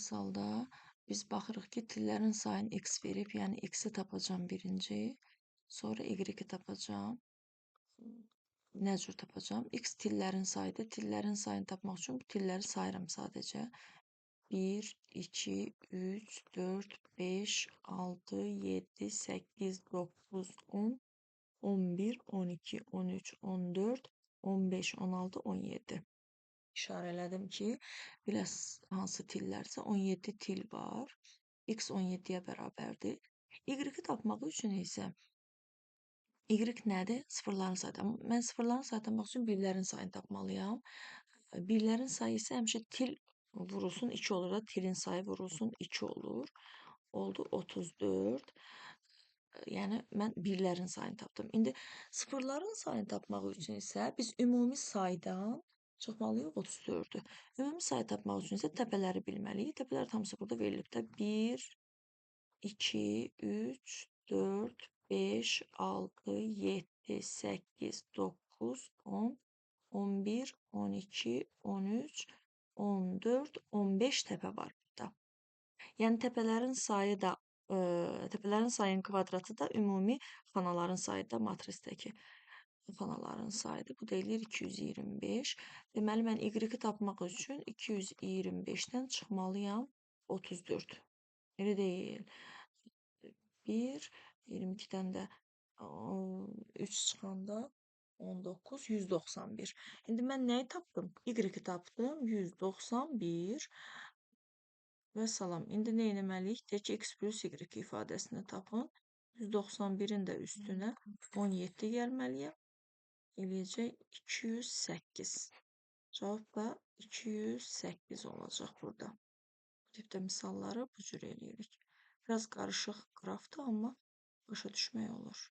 misalda biz baxırıq ki, tillərin sayını x verib, yəni x-i tapacam birinci, sonra y-i tapacam. Nə cür tapacam? X tillərin sayıdır. Tillərin sayını tapmaq üçün bu tilləri sayıram sadəcə. 1, 2, 3, 4, 5, 6, 7, 8, 9, 10, 11, 12, 13, 14, 15, 16, 17. İşarələdim ki, biləs hansı tillərsə 17 til var. X 17-yə bərabərdir. Y-i tapmaq üçün isə y nədir? Sıfırların sayıdır. Amma mən sıfırların sayını tapmaq üçün birlərin sayını tapmalıyam. Birlərin sayı isə həmişə til vurulsun 2 olur da, tilin sayı vurulsun 2 olur. Oldu 34. Yəni mən birlərin sayını tapdım. İndi sıfırların sayını tapmaq üçün isə biz ümumi saydan çıxmalıyıq 34-ü. Ümumi sayı tapmaq üçün isə təpələri bilməliyik. Təpələr hamısı burada verilib də. 1, 2, 3, 4, 5, 6, 7, 8, 9, 10, 11, 12, 13, 14, 15 təpə var burada. Yəni təpələrin sayı da təpələrin sayının kvadratı da ümumi xanaların sayıdır matrisdəki xanaların sayıdır. Bu da eləyir 225. Deməli mən y-i tapmaq üçün 225-dən çıxmalıyam 34. Elə deyil. 1, 22-dən də 3 çıxanda 19, 191. İndi mən nəyi tapdım? Y-i tapdım. 191 və salam. İndi nə etməliyik? Deyək ki, x plus y ifadəsini tapın. 191-in də üstünə 17 gəlməliyəm. Eləyəcək 208. Cavab da 208 olacaq burada. Bu tipdə misalları bu cür eləyirik. Biraz qarışıq qrafdır, amma başa düşmək olur.